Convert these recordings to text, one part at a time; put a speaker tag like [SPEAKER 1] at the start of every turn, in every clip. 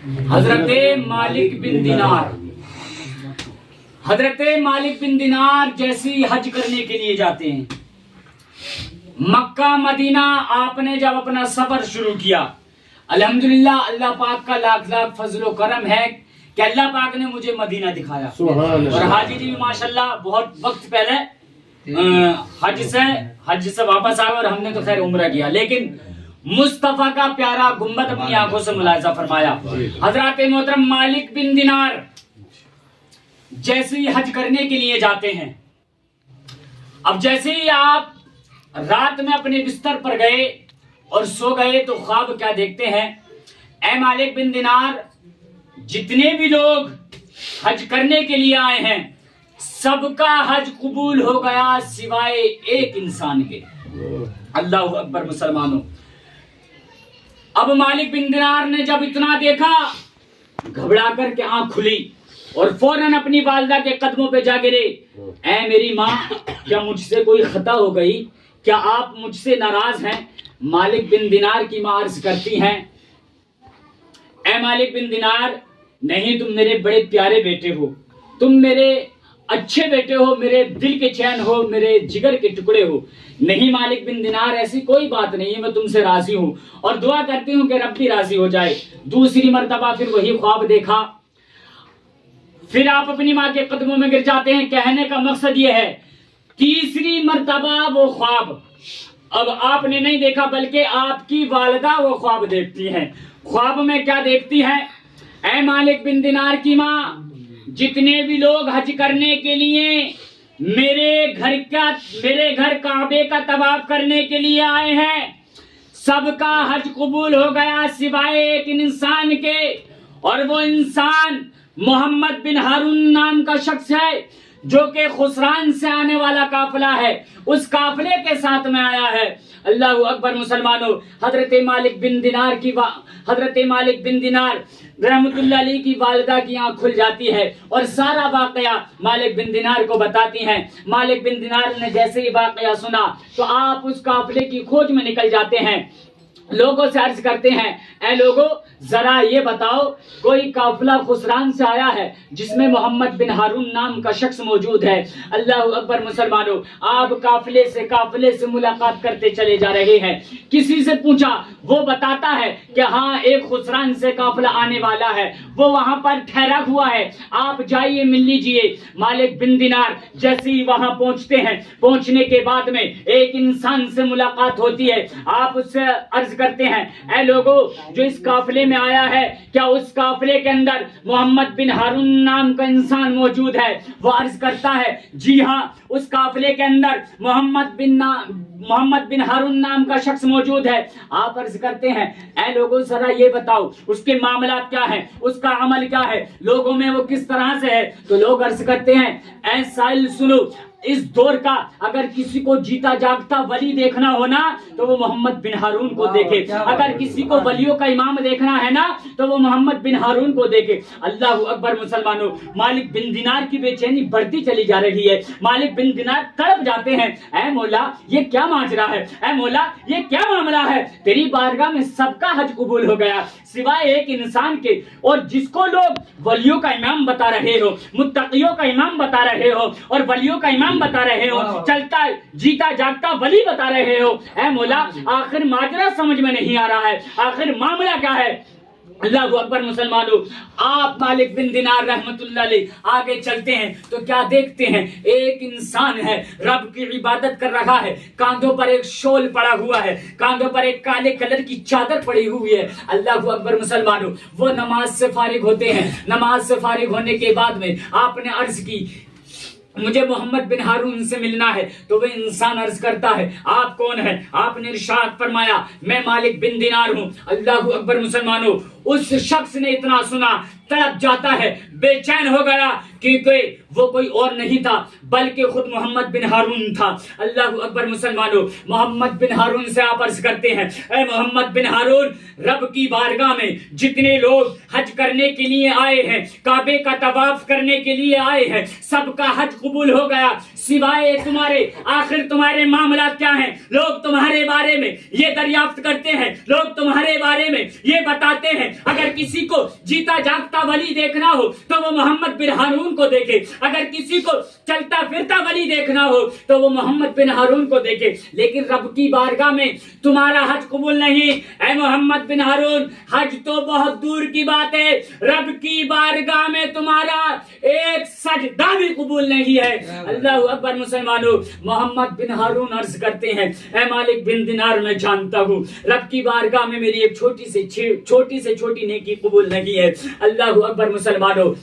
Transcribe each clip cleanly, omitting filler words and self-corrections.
[SPEAKER 1] حضرت مالک بن دینار، حضرت مالک بن دینار جیسی حج کرنے کے لیے جاتے ہیں مکہ مدینہ. آپ نے جب اپنا سفر شروع کیا، الحمدللہ اللہ پاک کا لاکھ لاکھ فضل و کرم ہے کہ اللہ پاک نے مجھے مدینہ دکھایا. اور حاجی جی بھی ماشاءاللہ بہت وقت پہلے حج سے واپس آئے اور ہم نے تو خیر عمرہ کیا، لیکن مصطفیٰ کا پیارا گنبد اپنی آنکھوں سے ملاحظہ فرمایا. حضرت محترم مالک بن دینار جیسے ہی حج کرنے کے لیے جاتے ہیں، اب جیسے ہی آپ رات میں اپنے بستر پر گئے اور سو گئے تو خواب کیا دیکھتے ہیں؟ اے مالک بن دینار، جتنے بھی لوگ حج کرنے کے لیے آئے ہیں سب کا حج قبول ہو گیا سوائے ایک انسان کے. اللہ اکبر مسلمانوں. اب مالک بن دینار نے جب اتنا دیکھا، گھبرا کر کے آنکھ کھلی اور فوراً اپنی والدہ کے قدموں پہ جا گرے. اے میری ماں، کیا مجھ سے کوئی خطا ہو گئی؟ کیا آپ مجھ سے ناراض ہیں؟ مالک بن دینار کی ماں عرض کرتی ہیں، اے مالک بن دینار، نہیں، تم میرے بڑے پیارے بیٹے ہو، تم میرے اچھے بیٹے ہو، میرے دل کے چین ہو، میرے جگر کے ٹکڑے ہو. نہیں مالک بن دینار، ایسی کوئی بات نہیں ہے، میں تم سے راضی ہوں اور دعا کرتی ہوں کہ رب بھی راضی ہو جائے. دوسری مرتبہ پھر وہی خواب دیکھا. پھر آپ اپنی ماں کے قدموں میں گر جاتے ہیں. کہنے کا مقصد یہ ہے، تیسری مرتبہ وہ خواب اب آپ نے نہیں دیکھا بلکہ آپ کی والدہ وہ خواب دیکھتی ہیں. خواب میں کیا دیکھتی ہیں؟ اے مالک بن دینار کی ماں، جتنے بھی لوگ حج کرنے کے لیے میرے گھر کعبے کا طواف کرنے کے لیے آئے ہیں سب کا حج قبول ہو گیا سوائے ایک انسان کے، اور وہ انسان محمد بن ہارون نام کا شخص ہے جو کہ خسران سے آنے والا قافلہ ہے، اس قافلے کے ساتھ میں آیا ہے. اللہ اکبر مسلمانوں. حضرت مالک بن دینار رحمت اللہ علیہ کی والدہ کی آنکھ کھل جاتی ہے اور سارا واقعہ مالک بن دینار کو بتاتی ہیں. مالک بن دینار نے جیسے ہی واقعہ سنا تو آپ اس قافلے کی کھوج میں نکل جاتے ہیں. لوگوں سے عرض کرتے ہیں، اے لوگوں، ذرا یہ بتاؤ، کوئی قافلہ خسران سے آیا ہے جس میں محمد بن ہارون نام کا شخص موجود ہے. اللہ اکبر مسلمانوں. آپ قافلے سے ملاقات کرتے چلے جا رہے ہیں. کسی سے پوچھا، وہ بتاتا ہے کہ ہاں ایک خسران سے قافلہ آنے والا ہے، وہ وہاں پر ٹھہرا ہوا ہے، آپ جائیے مل لیجئے. مالک بن دینار جیسے ہی وہاں پہنچتے ہیں، پہنچنے کے بعد میں ایک انسان سے ملاقات ہوتی ہے. آپ اس سے عرض کرتے ہیں، اے لوگوں، جو اس قافلے میں آیا ہے کیا اس قافلے کے اندر محمد بن ہارون نام کا انسان موجود ہے؟ وہ عرض کرتا ہے، جی ہاں، اس قافلے کے اندر محمد بن ہارون نام کا شخص موجود ہے. آپ عرض کرتے ہیں، اے لوگوں، ذرا یہ بتاؤ اس کے معاملات کیا ہیں، اس کا عمل کیا ہے، لوگوں میں وہ کس طرح سے ہے؟ تو لوگ عرض کرتے ہیں، اے سائل سنو، اس دور کا اگر کسی کو جیتا جاگتا ولی دیکھنا ہونا تو وہ محمد بن ہارون کو دیکھے، اگر کسی کو ولیوں کا امام دیکھنا ہے نا تو وہ محمد بن ہارون کو دیکھے. اللہ اکبر مسلمانوں. مالک بن دینار کی بے چینی بڑھتی چلی جا رہی ہے. مالک بن دینار تڑپ جاتے ہیں، اے مولا، یہ کیا ماجرا ہے؟ اے مولا، یہ کیا معاملہ ہے؟ تیری بارگاہ میں سب کا حج قبول ہو گیا سوائے ایک انسان کے، اور جس کو لوگ ولیوں کا امام بتا رہے ہو، متقیوں کا امام بتا رہے ہو اور ولیوں کا امام بتا رہے ہو، چلتا جیتا جاگتا ولی بتا رہے ہو، اے مولا، آخر ماجرا سمجھ میں نہیں آ رہا ہے، آخر معاملہ کیا ہے؟ اللہ اکبر مسلمانوں. آپ مالک بن دینار رحمت اللہ علیہ آگے چلتے ہیں تو کیا دیکھتے ہیں؟ ایک انسان ہے، رب کی عبادت کر رہا ہے، کاندھوں پر ایک شول پڑا ہوا ہے، کاندھوں پر ایک کالے کلر کی چادر پڑی ہوئی ہے. اللہ اکبر مسلمانوں. وہ نماز سے فارغ ہوتے ہیں. نماز سے فارغ ہونے کے بعد میں آپ نے عرض کی، مجھے محمد بن ہارون سے ملنا ہے. تو وہ انسان عرض کرتا ہے، آپ کون ہیں؟ آپ نے ارشاد فرمایا، میں مالک بن دینار ہوں. اللہ اکبر مسلمانوں. اس شخص نے اتنا سنا، تڑپ جاتا ہے، بے چین ہو گیا، کیونکہ وہ کوئی اور نہیں تھا بلکہ خود محمد بن ہارون تھا. اللہ اکبر مسلمانوں. محمد بن ہارون سے آپ عرض کرتے ہیں، اے محمد بن ہارون، رب کی بارگاہ میں جتنے لوگ حج کرنے کے لیے آئے ہیں، کعبے کا طواف کرنے کے لیے آئے ہیں، سب کا حج قبول ہو گیا سوائے تمہارے. آخر تمہارے معاملات کیا ہیں؟ لوگ تمہارے بارے میں یہ دریافت کرتے ہیں، لوگ تمہارے بارے میں یہ بتاتے ہیں، اگر اگر کسی کو جیتا جاگتا ولی دیکھنا ہو تو وہ محمد بن ہارون کو دیکھے، اگر کسی کو چلتا پھرتا ولی دیکھنا ہو تو وہ محمد بن ہارون کو دیکھے، لیکن رب کی بارگاہ میں تمہارا حج قبول نہیں اے محمد بن ہارون، حج تو بہت دور کی بات ہے، رب کی بارگاہ میں تمہارا ایک سجدہ بھی قبول نہیں ہے۔ اللہ اکبر مسلمانوں، محمد بن ہارون عرض کرتے ہیں اے مالک بن دینار، میں جانتا ہوں رب کی بارگاہ میں میری ایک چھوٹی سے چھوٹی نیکی قبول نہیں ہے۔ اللہ اکبر مسلمانوں،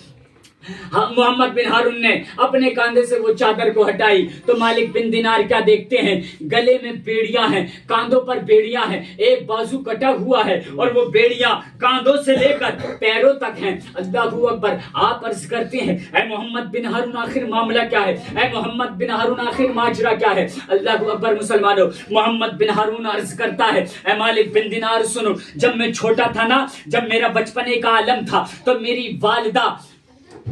[SPEAKER 1] محمد بن ہارون نے اپنے کاندھے سے وہ چادر کو ہٹائی تو مالک بن دینار کیا دیکھتے ہیں، گلے میں بیڑیاں ہیں، کاندھوں پر بیڑیاں ہیں، ایک بازو کٹا ہوا ہے اور وہ بیڑیاں کاندھوں سے لے کر پیروں تک ہیں۔ اللہ اکبر، آپ عرض کرتے ہیں اے محمد بن ہارون آخر معاملہ کیا ہے، اے محمد بن ہارون آخر ماجرا کیا ہے؟ اللہ اکبر مسلمانوں، محمد بن ہارون عرض کرتا ہے اے مالک بن دینار سنو، جب میں چھوٹا تھا نا، جب میرا بچپنے کا عالم تھا تو میری والدہ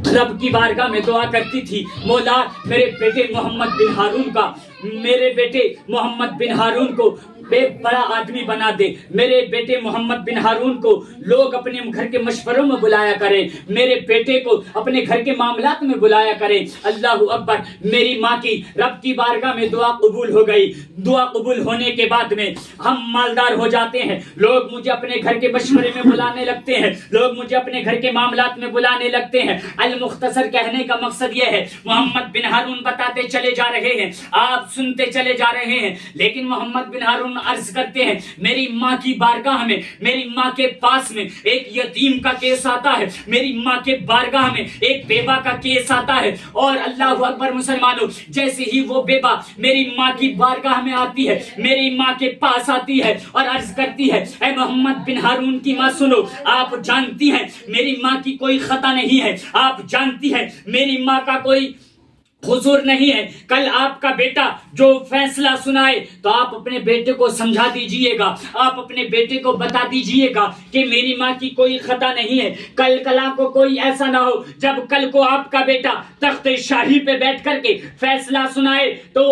[SPEAKER 1] رب کی بارگاہ میں دعا کرتی تھی، مولا میرے بیٹے محمد بن ہارون کا، میرے بیٹے محمد بن ہارون کو ایک بڑا آدمی بنا دے، میرے بیٹے محمد بن ہارون کو لوگ اپنے گھر کے مشوروں میں بلایا کریں، میرے بیٹے کو اپنے گھر کے معاملات میں بلایا کریں۔ اللہ اکبر، میری ماں کی رب کی بارگاہ میں دعا قبول ہو گئی۔ دعا قبول ہونے کے بعد میں ہم مالدار ہو جاتے ہیں، لوگ مجھے اپنے گھر کے مشورے میں بلانے لگتے ہیں، لوگ مجھے اپنے گھر کے معاملات میں بلانے لگتے ہیں۔ المختصر کہنے کا مقصد یہ ہے، محمد بن ہارون بتاتے چلے جا رہے ہیں، آپ سنتے چلے جا رہے ہیں، لیکن محمد بن ہارون عرض کرتے ہیں میری ماں کی بارگاہ میں، میری ماں کے پاس میں ایک یتیم کا کیس آتا ہے، میری ماں کے بارگاہ میں ایک بیوہ کا کیس آتا ہے، اور اللہ اکبر مسلمانوں، جیسے ہی وہ بیوہ میری ماں کی بارگاہ میں آتی ہے، میری ماں کے پاس آتی ہے اور عرض کرتی ہے اے محمد بن ہارون کی ماں سنو، آپ جانتی ہیں میری ماں کی کوئی خطا نہیں ہے، آپ جانتی ہیں میری ماں کا کوئی حضور نہیں ہے، کل آپ کا بیٹا جو فیصلہ سنائے تو آپ اپنے بیٹے کو سمجھا دیجئے گا، آپ اپنے بیٹے کو بتا دیجئے گا کہ میری ماں کی کوئی خطا نہیں ہے، کل کلا کو کوئی ایسا نہ ہو جب کل کو آپ کا بیٹا تخت شاہی پہ بیٹھ کر کے فیصلہ سنائے تو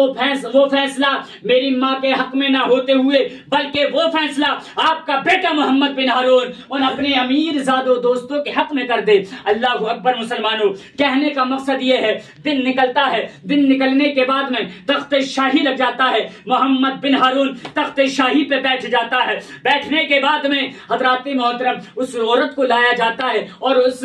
[SPEAKER 1] وہ فیصلہ میری ماں کے حق میں نہ ہوتے ہوئے بلکہ وہ فیصلہ آپ کا بیٹا محمد بن ہارون ان اپنے امیر زادوں دوستوں کے حق میں کر دے۔ اللہ اکبر مسلمانوں، کہنے کا مقصد یہ ہے، دن نکلتا ہے، دن نکلنے کے بعد میں تخت شاہی لگ جاتا ہے، محمد بن ہارون تخت شاہی پہ بیٹھ جاتا ہے، بیٹھنے کے بعد میں حضرات محترم اس عورت کو لایا جاتا ہے، اور اس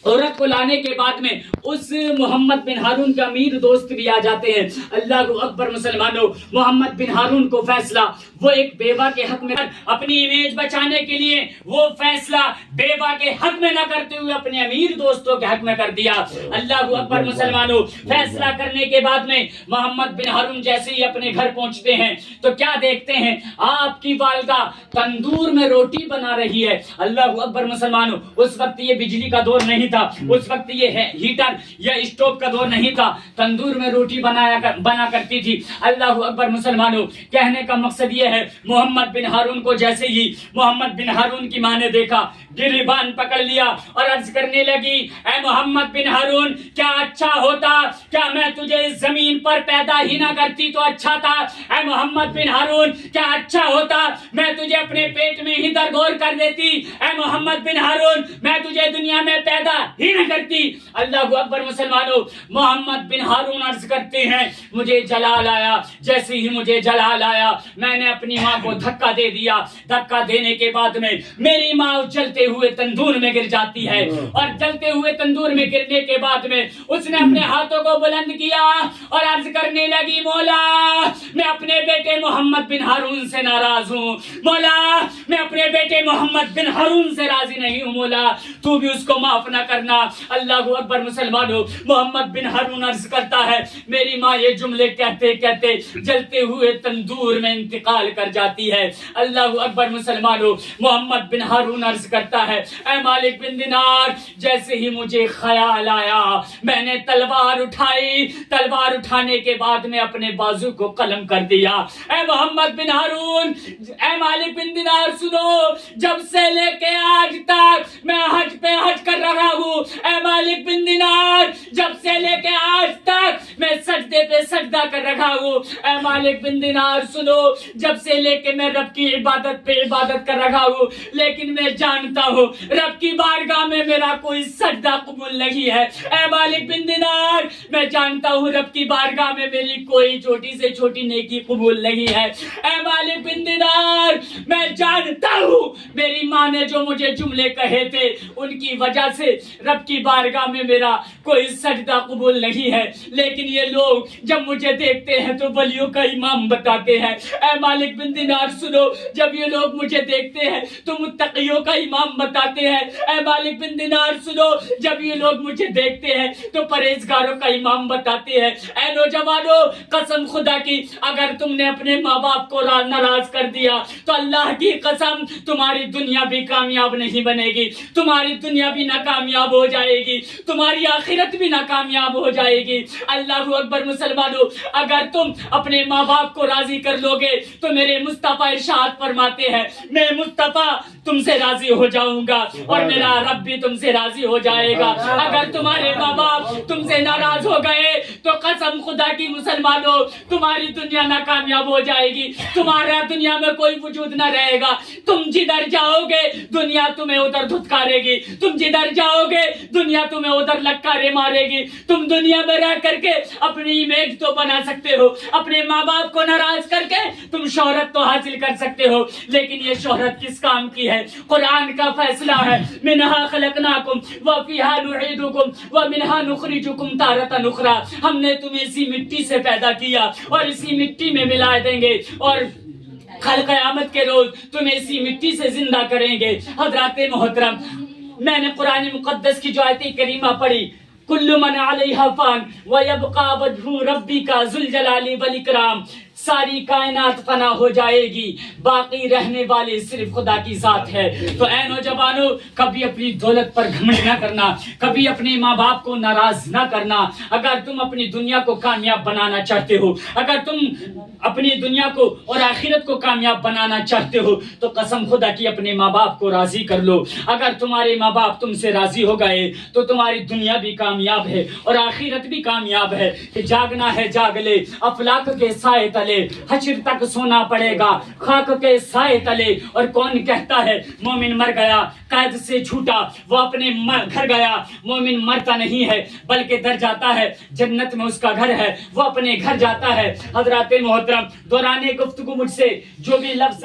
[SPEAKER 1] عورت کو لانے کے بعد میں اس محمد بن ہارون کے امیر دوست بھی آ جاتے ہیں۔ اللہ اکبر مسلمانوں، محمد بن ہارون کو فیصلہ وہ ایک بیوہ کے حق میں اپنی امیج بچانے کے لیے وہ فیصلہ بیوہ کے حق میں نہ کرتے ہوئے اپنے امیر دوستوں کے حق میں کر دیا۔ اللہ اکبر مسلمانوں، فیصلہ کرنے کے بعد میں محمد بن ہارون جیسے ہی اپنے گھر پہنچتے ہیں تو کیا دیکھتے ہیں، آپ کی والدہ تندور میں روٹی بنا رہی ہے۔ اللہ اکبر مسلمانوں، اس وقت یہ بجلی کا دور نہیں تھا، اس وقت یہ ہیٹر یا اسٹوو کا دور نہیں تھا، تندور میں روٹی بنا کرتی تھی۔ اللہ اکبر مسلمانوں، کہنے کا مقصد یہ ہے، محمد بن ہارون کو جیسے ہی محمد بن ہارون کی ماں نے دیکھا، گریبان پکڑ لیا اور عرض کرنے لگی اے محمد بن ہارون، کیا اچھا ہوتا، کیا میں تجھے اس زمین پر پیدا ہی نہ کرتی تو اچھا تھا۔ اے محمد بن ہارون، کیا اچھا ہوتا میں تجھے اپنے پیٹ میں ہی درگور کر دیتی۔ اے محمد بن ہارون، میں تجھے دنیا میں پیدا ہی نہ کرتی۔ اللہ اکبر مسلمانوں، محمد بن ہارون عرض کرتے ہیں مجھے جلال آیا، جیسے ہی مجھے جلال آیا میں نے اپنی ماں کو دھکا دے دیا، دھکا دینے کے بعد میں میری ماں جلتے ہوئے تندور میں گر جاتی ہے، اور جلتے ہوئے تندور میں گرنے کے بعد میں اس نے اپنے ہاتھوں کو بلند کیا اور عرض کرنے لگی مولا میں اپنے بیٹے محمد بن ہارون سے ناراض ہوں، مولا میں اپنے بیٹے محمد بن ہارون سے راضی نہیں ہوں، مولا تو بھی اس کو معاف نہ کرنا۔ اللہ اکبر مسلمانوں، محمد بن ہارون عرض کرتا ہے میری ماں یہ جملے کہتے کہتے جلتے ہوئے تندور میں انتقال کر جاتی ہے۔ اللہ اکبر مسلمانوں، محمد بن ہارون عرض کرتا ہے اے مالک بن دینار، جیسے ہی مجھے خیال آیا میں نے تلوار اٹھائی، تلوار اٹھانے کے بعد میں اپنے بازو کو قلم کر دیا۔ اے محمد بن ہارون، اے مالک بن دینار سنو، جب سے لے کے آج تک میں حج پہ حج کر رہا ہوں، اے مالک بن دینار جب سے لے کے آج تک میں سجدے پہ سجدہ کر رہا ہوں، ہوں. اے مالک بن دینار سنو, جب سے لے کے میں رب کی عبادت پہ عبادت کر رہا ہوں, لیکن میں جانتا ہوں رب کی بارگاہ میں میرا کوئی سجدہ قبول نہیں ہے. اے مالک بن دینار میں جانتا ہوں رب کی بارگاہ میں میری کوئی چھوٹی سے چھوٹی نیکی قبول نہیں ہے. اے مالک بن دینار میں جانتا ہوں میری ماں نے جو مجھے جملے کہے تھے ان کی وجہ سے رب کی بارگاہ میں میرا کوئی سجدہ قبول نہیں ہے, لیکن یہ لوگ جب مجھے دیکھتے ہیں تو ولیوں کا امام بتاتے ہیں. اے مالک بن دینار سنو, جب یہ لوگ مجھے دیکھتے ہیں تو متقیوں کا امام بتاتے ہیں. اے مالک بن دینار سنو, جب یہ لوگ مجھے دیکھتے ہیں تو پرہیزگاروں کا امام بتاتے ہیں. اے نوجوانوں قسم خدا کی, اگر تم نے اپنے ماں باپ کو ناراض کر دیا تو اللہ کی قسم تمہاری دنیا بھی کامیاب نہیں بنے گی, تمہاری دنیا بھی ناکامیاب ہو جائے گی, تمہاری آخرت بھی ناکامیاب ہو جائے گی. اللہ اکبر مسلمانوں, اگر تم اپنے ماں باپ کو راضی کر لو گے تو میرے مصطفیٰ ارشاد فرماتے ہیں میں مصطفیٰ تم سے راضی ہو جاؤں گا اور میرا رب بھی تم سے راضی ہو جائے گا. اگر تمہارے ماں باپ تم سے ناراض ہو گئے تو قسم خدا کی مسلمانوں تمہاری دنیا ناکامیاب ہو جائے گی, تمہارا دنیا میں کوئی وجود نہ رہے گا. تم جدھر جاؤ گے دنیا تمہیں ادھر دھتکارے گی, تم جدھر جاؤ گے دنیا تمہیں ادھر لکارے مارے گی. تم دنیا میں رہ کر کے اپنی امیج تو بنا سکتے ہو, اپنے ماں باپ کو ناراض کر کے تم شہرت تو حاصل کر سکتے ہو, لیکن یہ شہرت کس کام کی ہے؟ قرآن کا فیصلہ ہے منہا خلقناکم وفیہا نعیدکم ومنہا نخرجکم تارۃ اخری. ہم نے تمہیں اسی مٹی سے پیدا کیا اور اسی مٹی میں ملا دیں گے اور کل قیامت کے روز تمہیں اسی مٹی سے زندہ کریں گے. حضرات محترم, میں نے قرآن مقدس کی جو آیت کریمہ پڑھی, کل من علیہا فان ویبقى وجہ ربک ذو الجلال والاکرام, ساری کائنات فنا ہو جائے گی, باقی رہنے والے صرف خدا کی ذات ہے. تو اے نوجوانوں کبھی اپنی دولت پر گھمنڈ نہ کرنا, کبھی اپنے ماں باپ کو ناراض نہ کرنا. اگر تم اپنی دنیا کو کامیاب بنانا چاہتے ہو, اگر تم اپنی دنیا کو اور آخرت کو کامیاب بنانا چاہتے ہو تو قسم خدا کی اپنے ماں باپ کو راضی کر لو. اگر تمہارے ماں باپ تم سے راضی ہو گئے تو تمہاری دنیا بھی کامیاب ہے اور آخرت بھی کامیاب ہے. کہ جاگنا ہے جاگ لے, افلاک کے سائے تلے حشر تک سونا پڑے گا, خاک کے سائے تلے. اور کون کہتا ہے مومن مر گیا قید سے چھوٹا, وہ اپنے گھر گیا. مومن مرتا نہیں ہے بلکہ در جاتا ہے, جنت میں اس کا گھر ہے, وہ اپنے گھر جاتا ہے. حضرات محترم, دوران گفتگو مجھ سے جو بھی لفظ